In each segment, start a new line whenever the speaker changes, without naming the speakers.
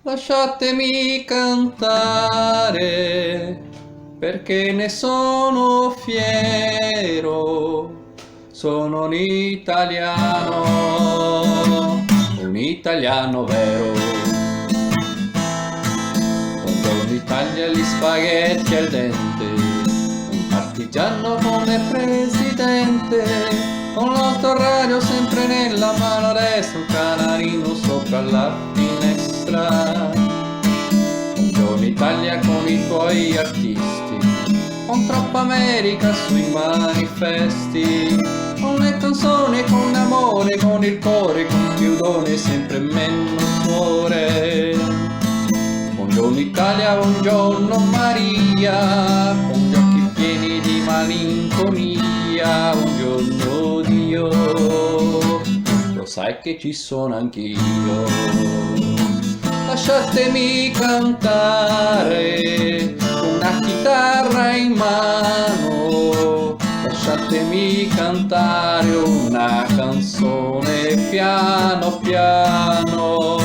Lasciatemi cantare perché ne sono fiero. Sono un italiano vero. Buongiorno Italia, gli spaghetti al dente, un partigiano come presidente, con l'autoradio sempre nella mano destra, un canarino sopra la finestra. Buongiorno Italia con i tuoi artisti, con troppa America sui manifesti, con le canzoni, con l'amore, con il cuore, con chiudone sempre meno cuore. Buongiorno Italia, buongiorno Maria, con gli occhi pieni di malinconia, buongiorno Dio, lo sai che ci sono anch'io. Lasciatemi cantare con una chitarra in mano, lasciatemi cantare una canzone piano piano,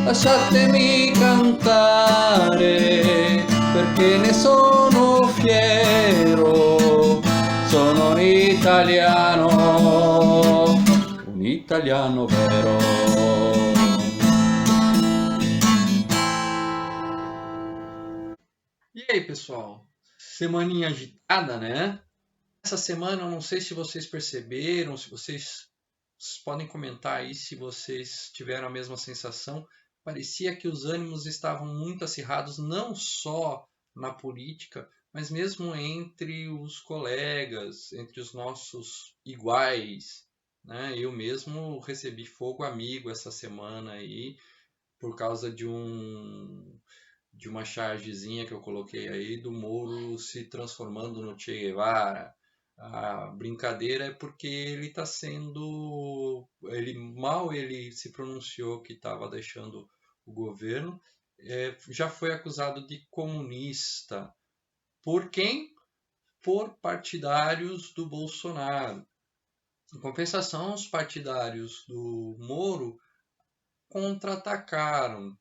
lasciatemi cantare perché ne sono fiero, sono un italiano vero. E aí, pessoal? Semaninha agitada, né? Essa semana, eu não sei se vocês perceberam, se vocês podem comentar aí se vocês tiveram a mesma sensação. Parecia que os ânimos estavam muito acirrados, não só na política, mas mesmo entre os colegas, entre os nossos iguais, né? Eu mesmo recebi fogo amigo essa semana aí por causa de uma chargezinha que eu coloquei aí do Moro se transformando no Che Guevara. A brincadeira é porque ele está sendo, ele se pronunciou que estava deixando o governo, já foi acusado de comunista. Por quem? Por partidários do Bolsonaro. Em compensação, os partidários do Moro contra-atacaram,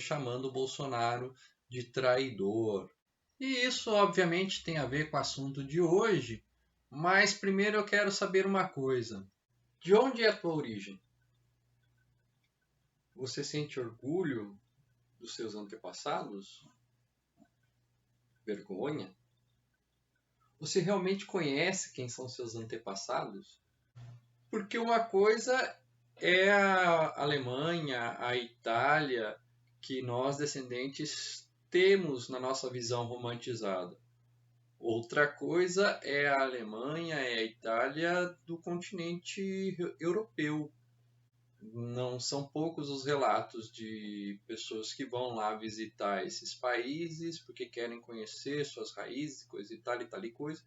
chamando o Bolsonaro de traidor. E isso, obviamente, tem a ver com o assunto de hoje, mas primeiro eu quero saber uma coisa. De onde é a tua origem? Você sente orgulho dos seus antepassados? Vergonha? Você realmente conhece quem são seus antepassados? Porque uma coisa é a Alemanha, a Itália, que nós descendentes temos na nossa visão romantizada. Outra coisa é a Alemanha, é a Itália do continente europeu. Não são poucos os relatos de pessoas que vão lá visitar esses países porque querem conhecer suas raízes, coisa e tal e coisa,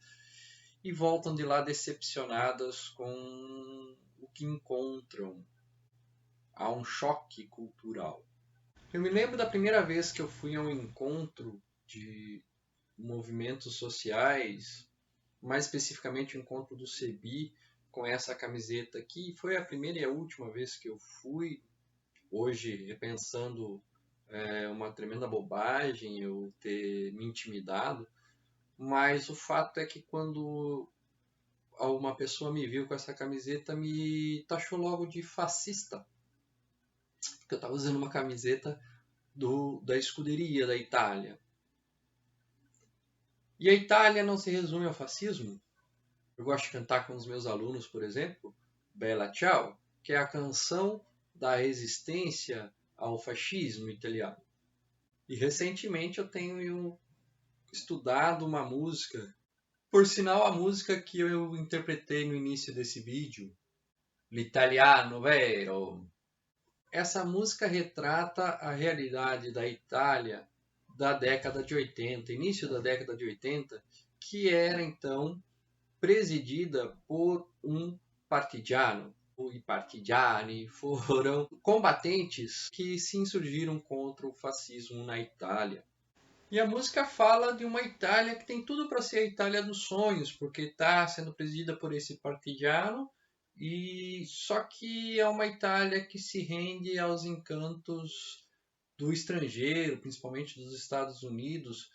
e voltam de lá decepcionadas com o que encontram. Há um choque cultural. Eu me lembro da primeira vez que eu fui a um encontro de movimentos sociais, mais especificamente o encontro do CEBI, com essa camiseta aqui. Foi a primeira e a última vez que eu fui. Hoje, repensando, é uma tremenda bobagem eu ter me intimidado, mas o fato é que quando uma pessoa me viu com essa camiseta, me taxou logo de fascista, porque eu estava usando uma camiseta da escuderia da Itália. E a Itália não se resume ao fascismo. Eu gosto de cantar com os meus alunos, por exemplo, Bella Ciao, que é a canção da resistência ao fascismo italiano. E recentemente eu tenho estudado uma música, por sinal a música que eu interpretei no início desse vídeo, L'Italiano Vero. Essa música retrata a realidade da Itália da década de 80, início da década de 80, que era então presidida por um partigiano. E partigiani foram combatentes que se insurgiram contra o fascismo na Itália. E a música fala de uma Itália que tem tudo para ser a Itália dos sonhos, porque está sendo presidida por esse partigiano, e só que é uma Itália que se rende aos encantos do estrangeiro, principalmente dos Estados Unidos,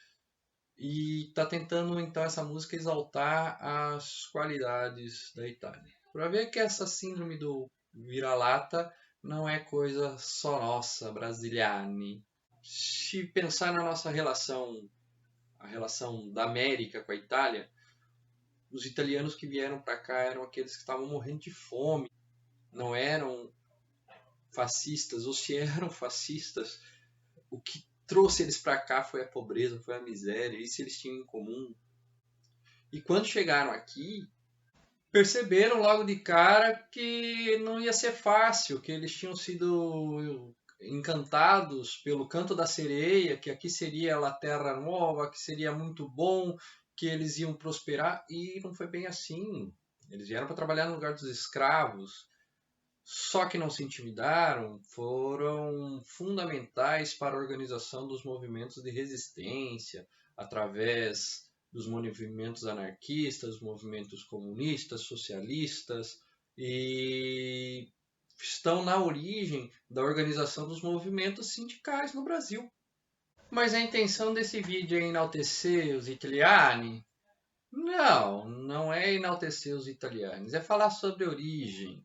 e está tentando então essa música exaltar as qualidades da Itália. Para ver que essa síndrome do vira-lata não é coisa só nossa, brasiliane. Se pensar na nossa relação, a relação da América com a Itália, os italianos que vieram para cá eram aqueles que estavam morrendo de fome, não eram fascistas, ou se eram fascistas, o que trouxe eles para cá foi a pobreza, foi a miséria, isso eles tinham em comum. E quando chegaram aqui, perceberam logo de cara que não ia ser fácil, que eles tinham sido encantados pelo canto da sereia, que aqui seria a terra nova, que seria muito bom, que eles iam prosperar, e não foi bem assim. Eles vieram para trabalhar no lugar dos escravos, só que não se intimidaram, foram fundamentais para a organização dos movimentos de resistência, através dos movimentos anarquistas, movimentos comunistas, socialistas, e estão na origem da organização dos movimentos sindicais no Brasil. Mas a intenção desse vídeo é enaltecer os italiani? Não, não é enaltecer os italianos, é falar sobre origem.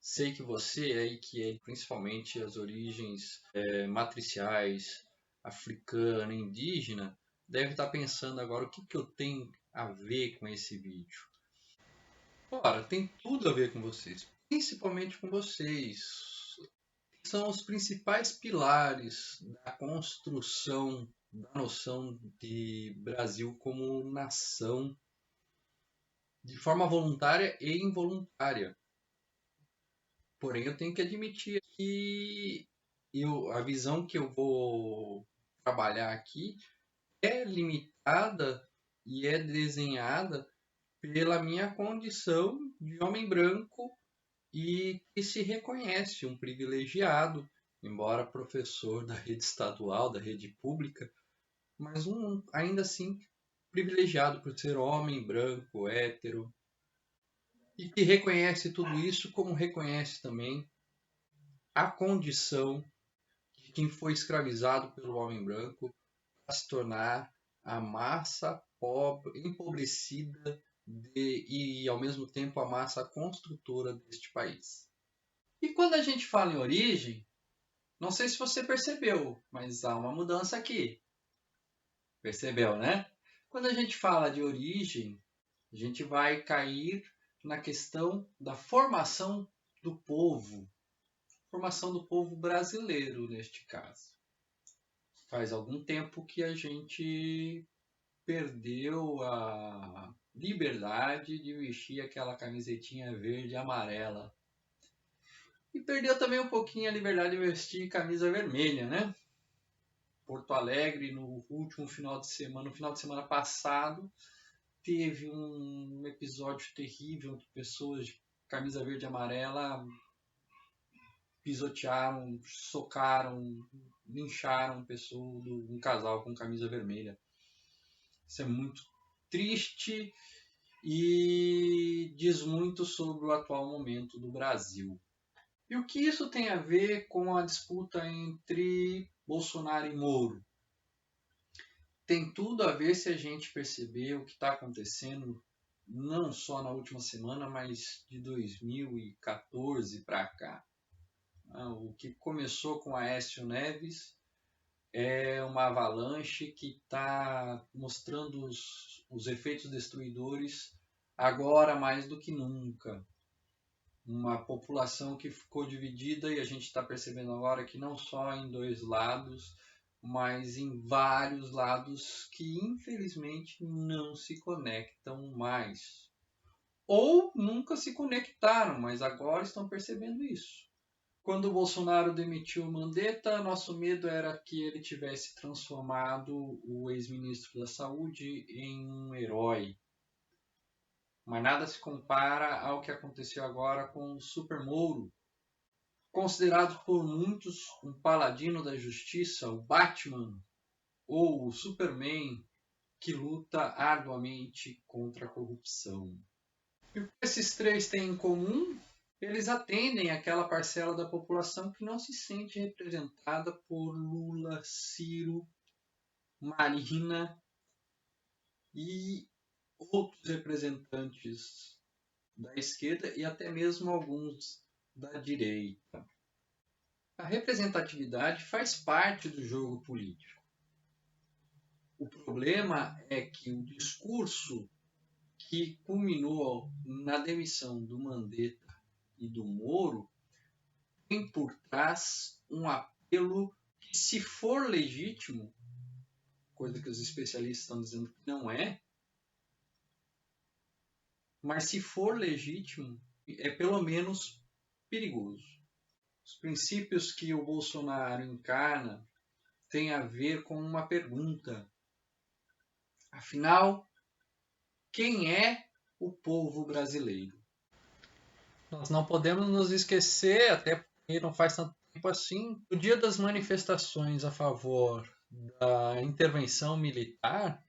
Sei que você aí, que é principalmente as origens matriciais, africana, indígena, deve estar pensando agora o que, que eu tenho a ver com esse vídeo. Ora, tem tudo a ver com vocês, principalmente com vocês. São os principais pilares da construção da noção de Brasil como nação, de forma voluntária e involuntária. Porém, eu tenho que admitir que a visão que eu vou trabalhar aqui é limitada e é desenhada pela minha condição de homem branco e que se reconhece um privilegiado, embora professor da rede estadual, da rede pública, mas ainda assim privilegiado por ser homem branco, hétero, e que reconhece tudo isso como reconhece também a condição de quem foi escravizado pelo homem branco para se tornar a massa pobre, empobrecida e, ao mesmo tempo, a massa construtora deste país. E quando a gente fala em origem, não sei se você percebeu, mas há uma mudança aqui. Percebeu, né? Quando a gente fala de origem, a gente vai cair na questão da formação do povo. Formação do povo brasileiro, neste caso. Faz algum tempo que a gente perdeu a liberdade de vestir aquela camisetinha verde e amarela. E perdeu também um pouquinho a liberdade de vestir camisa vermelha, né? Porto Alegre, no último final de semana, no final de semana passado, teve um episódio terrível de pessoas de camisa verde e amarela pisotearam, socaram, lincharam um casal com camisa vermelha. Isso é muito triste e diz muito sobre o atual momento do Brasil. E o que isso tem a ver com a disputa entre Bolsonaro e Moro? Tem tudo a ver se a gente perceber o que está acontecendo não só na última semana, mas de 2014 para cá. O que começou com Aécio Neves é uma avalanche que está mostrando os efeitos destruidores agora mais do que nunca. Uma população que ficou dividida e a gente está percebendo agora que não só em dois lados, mas em vários lados que infelizmente não se conectam mais. Ou nunca se conectaram, mas agora estão percebendo isso. Quando o Bolsonaro demitiu o Mandetta, nosso medo era que ele tivesse transformado o ex-ministro da Saúde em um herói. Mas nada se compara ao que aconteceu agora com o Super Moro, considerado por muitos um paladino da justiça, o Batman ou o Superman, que luta arduamente contra a corrupção. E o que esses três têm em comum? Eles atendem aquela parcela da população que não se sente representada por Lula, Ciro, Marina e outros representantes da esquerda e até mesmo alguns da direita. A representatividade faz parte do jogo político. O problema é que o discurso que culminou na demissão do Mandetta e do Moro tem por trás um apelo que, se for legítimo, coisa que os especialistas estão dizendo que não é, mas se for legítimo, é pelo menos perigoso. Os princípios que o Bolsonaro encarna têm a ver com uma pergunta. Afinal, quem é o povo brasileiro? Nós não podemos nos esquecer, até porque não faz tanto tempo assim, no dia das manifestações a favor da intervenção militar,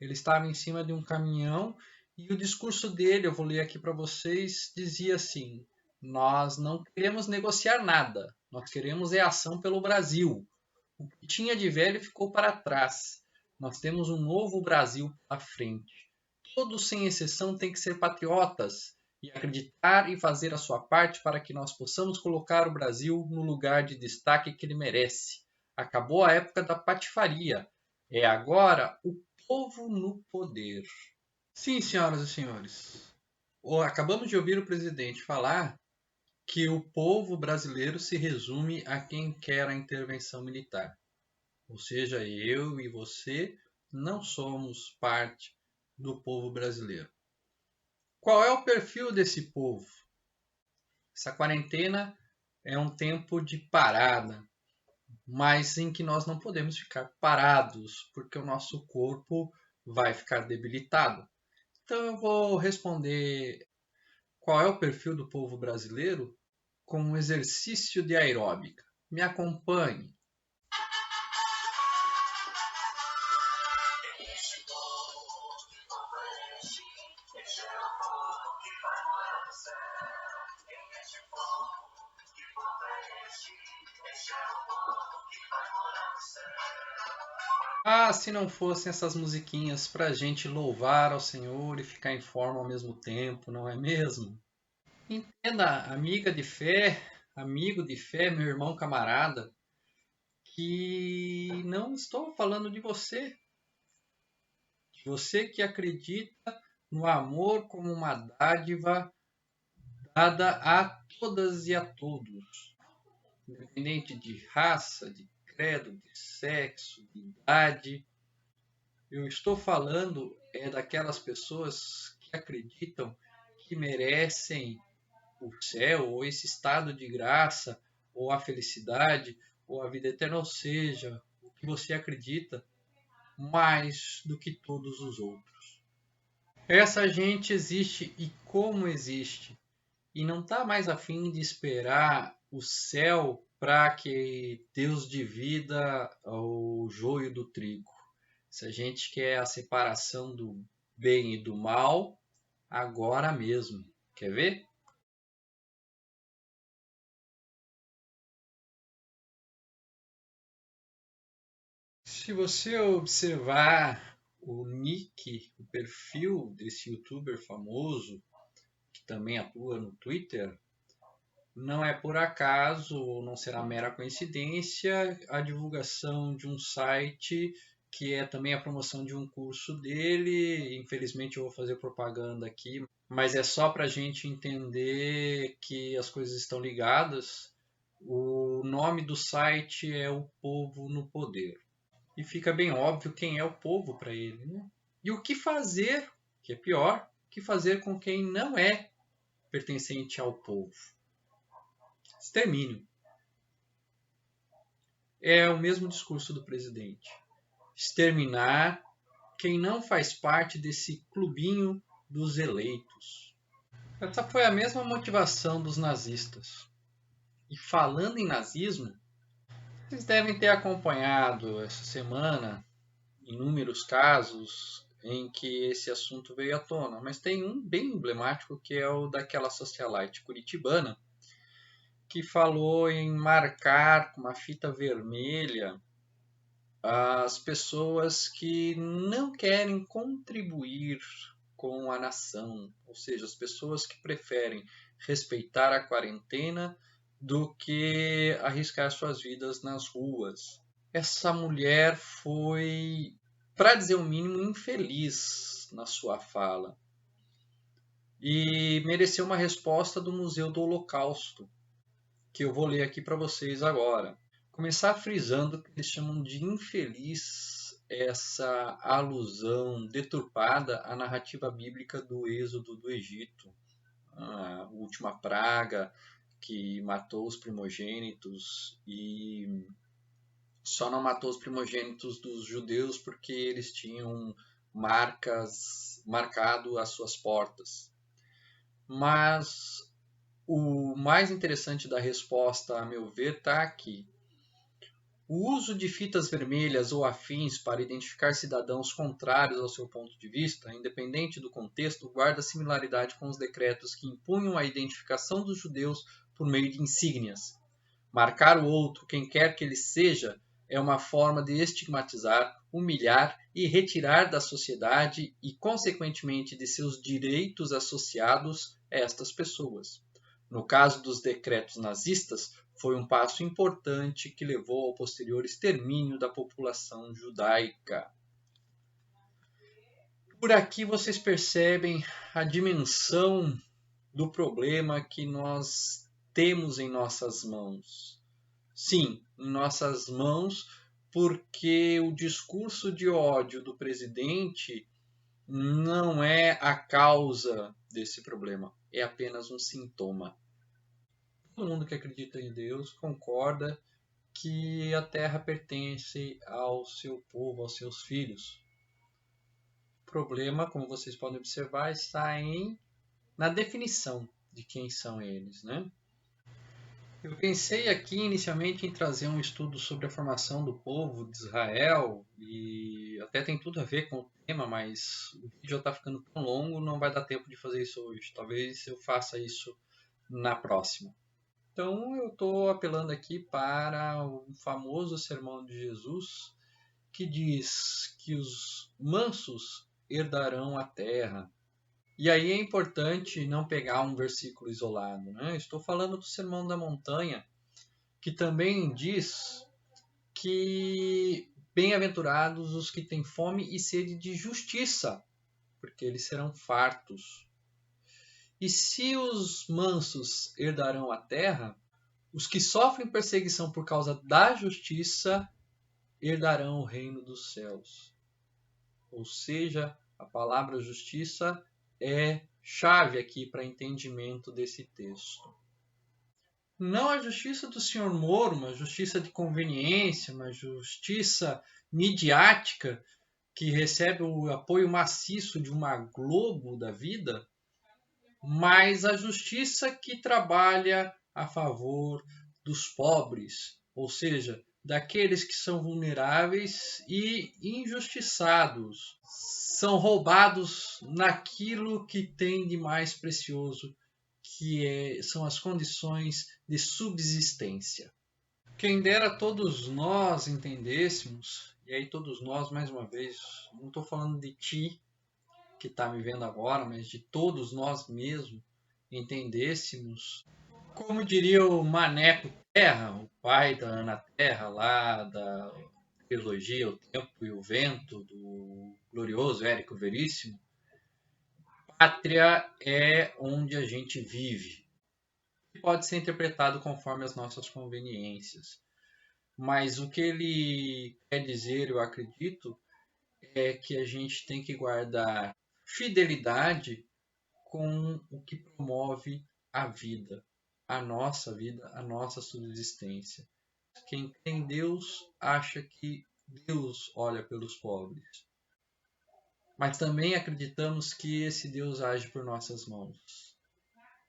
ele estava em cima de um caminhão e o discurso dele, eu vou ler aqui para vocês, dizia assim: nós não queremos negociar nada, nós queremos é ação pelo Brasil. O que tinha de velho ficou para trás. Nós temos um novo Brasil à frente. Todos, sem exceção, têm que ser patriotas e acreditar e fazer a sua parte para que nós possamos colocar o Brasil no lugar de destaque que ele merece. Acabou a época da patifaria. É agora o povo no poder. Sim, senhoras e senhores. Acabamos de ouvir o presidente falar que o povo brasileiro se resume a quem quer a intervenção militar. Ou seja, eu e você não somos parte do povo brasileiro. Qual é o perfil desse povo? Essa quarentena é um tempo de parada, mas em que nós não podemos ficar parados, porque o nosso corpo vai ficar debilitado. Então eu vou responder qual é o perfil do povo brasileiro com um exercício de aeróbica. Me acompanhe. Ah, se não fossem essas musiquinhas para a gente louvar ao Senhor e ficar em forma ao mesmo tempo, não é mesmo? Entenda, amiga de fé, amigo de fé, meu irmão camarada, que não estou falando de você. Você que acredita no amor como uma dádiva dada a todas e a todos, independente de raça, de credo, de sexo, de idade. Eu estou falando daquelas pessoas que acreditam que merecem o céu, ou esse estado de graça, ou a felicidade, ou a vida eterna, ou seja, o que você acredita mais do que todos os outros. Essa gente existe e como existe, e não está mais a fim de esperar o céu para que Deus divida o joio do trigo. Se a gente quer a separação do bem e do mal, agora mesmo. Quer ver? Se você observar o nick, o perfil desse youtuber famoso, que também atua no Twitter, não é por acaso, ou não será mera coincidência, a divulgação de um site que é também a promoção de um curso dele. Infelizmente eu vou fazer propaganda aqui, mas é só para a gente entender que as coisas estão ligadas. O nome do site é O Povo no Poder. E fica bem óbvio quem é o povo para ele, né? E o que fazer, que é pior, o que fazer com quem não é pertencente ao povo? Extermínio. É o mesmo discurso do presidente. Exterminar quem não faz parte desse clubinho dos eleitos. Essa foi a mesma motivação dos nazistas. E falando em nazismo, vocês devem ter acompanhado essa semana inúmeros casos em que esse assunto veio à tona, mas tem um bem emblemático que é o daquela socialite curitibana, que falou em marcar com uma fita vermelha as pessoas que não querem contribuir com a nação, ou seja, as pessoas que preferem respeitar a quarentena do que arriscar suas vidas nas ruas. Essa mulher foi, para dizer o mínimo, infeliz na sua fala e mereceu uma resposta do Museu do Holocausto, que eu vou ler aqui para vocês agora. Começar frisando que eles chamam de infeliz essa alusão deturpada à narrativa bíblica do êxodo do Egito, a última praga que matou os primogênitos e só não matou os primogênitos dos judeus porque eles tinham marcado as suas portas. Mas o mais interessante da resposta, a meu ver, está aqui. O uso de fitas vermelhas ou afins para identificar cidadãos contrários ao seu ponto de vista, independente do contexto, guarda similaridade com os decretos que impunham a identificação dos judeus por meio de insígnias. Marcar o outro, quem quer que ele seja, é uma forma de estigmatizar, humilhar e retirar da sociedade e, consequentemente, de seus direitos associados a estas pessoas. No caso dos decretos nazistas, foi um passo importante que levou ao posterior extermínio da população judaica. Por aqui vocês percebem a dimensão do problema que nós temos em nossas mãos. Sim, em nossas mãos, porque o discurso de ódio do presidente não é a causa desse problema, é apenas um sintoma. Todo mundo que acredita em Deus concorda que a terra pertence ao seu povo, aos seus filhos. O problema, como vocês podem observar, está na definição de quem são eles, né? Eu pensei aqui inicialmente em trazer um estudo sobre a formação do povo de Israel e até tem tudo a ver com o tema, mas o vídeo já está ficando tão longo, não vai dar tempo de fazer isso hoje. Talvez eu faça isso na próxima. Então eu estou apelando aqui para o famoso sermão de Jesus, que diz que os mansos herdarão a terra. E aí é importante não pegar um versículo isolado, né? Estou falando do Sermão da Montanha, que também diz que bem-aventurados os que têm fome e sede de justiça, porque eles serão fartos. E se os mansos herdarão a terra, os que sofrem perseguição por causa da justiça herdarão o reino dos céus. Ou seja, a palavra justiça é chave aqui para entendimento desse texto. Não a justiça do senhor Moro, uma justiça de conveniência, uma justiça midiática que recebe o apoio maciço de uma Globo da vida, mas a justiça que trabalha a favor dos pobres, ou seja, daqueles que são vulneráveis e injustiçados, são roubados naquilo que tem de mais precioso, são as condições de subsistência. Quem dera todos nós entendêssemos, e aí todos nós, mais uma vez, não estou falando de ti, que está me vendo agora, mas de todos nós mesmos entendêssemos, como diria o Maneco Terra, o pai da Ana Terra, lá da trilogia O Tempo e o Vento, do glorioso Érico Veríssimo, pátria é onde a gente vive. Pode ser interpretado conforme as nossas conveniências. Mas o que ele quer dizer, eu acredito, é que a gente tem que guardar fidelidade com o que promove a vida, a nossa subsistência. Quem tem Deus acha que Deus olha pelos pobres. Mas também acreditamos que esse Deus age por nossas mãos.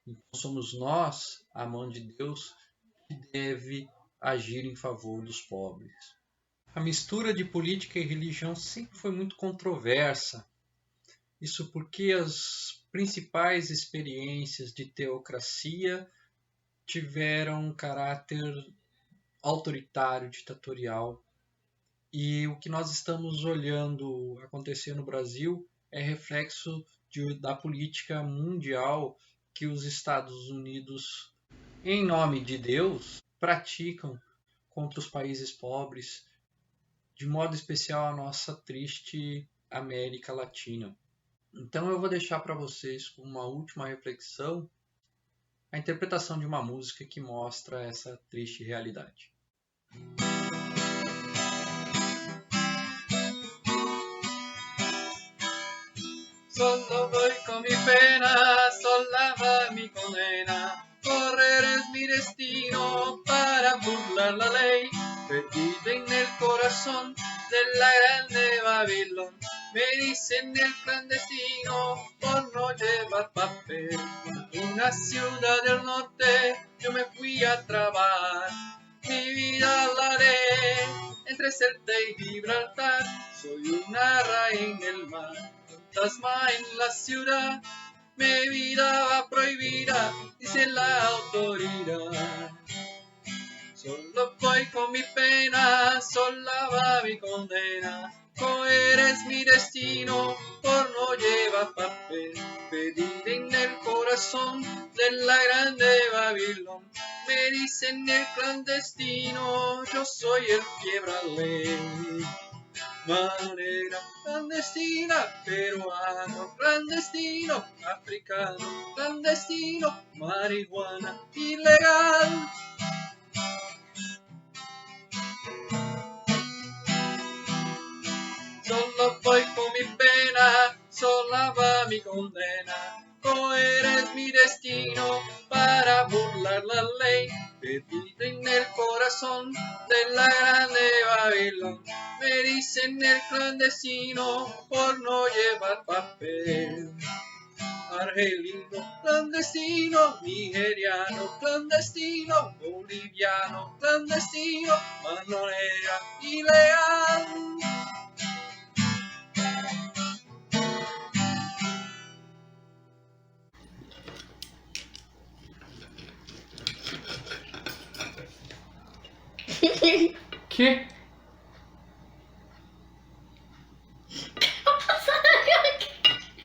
Então somos nós, a mão de Deus, que deve agir em favor dos pobres. A mistura de política e religião sempre foi muito controversa Isso porque as principais experiências de teocracia tiveram um caráter autoritário, ditatorial. E o que nós estamos olhando acontecer no Brasil é reflexo da política mundial que os Estados Unidos, em nome de Deus, praticam contra os países pobres, de modo especial a nossa triste América Latina. Então eu vou deixar para vocês com uma última reflexão, a interpretação de uma música que mostra essa triste realidade. Solo voy con mi pena, sola va mi condena. Correr es mi destino para burlar la ley. Perdido en el corazón de la grande Babilón. Me dicen el clandestino por no llevar papel. Una ciudad del norte yo me fui a trabar. Mi vida la haré entre Ceuta y Gibraltar. Soy una raya en el mar, fantasma en la ciudad. Mi vida va prohibida, dice la autoridad. Solo voy con mi pena, sola va mi condena. Coger es mi destino por no llevar papel. Perdida en el corazón de la grande Babilón. Me dicen el clandestino, yo soy el quiebraley. Manera clandestina, peruano clandestino, africano clandestino, marihuana ilegal. Solo voy con mi pena, sola va mi condena. Coger es mi destino para burlar la ley. Perdido en el corazón de la grande Babilón. Me dicen el clandestino por no llevar papel. Argelino clandestino, nigeriano clandestino, boliviano clandestino, manonera ilegal.
¿Qué?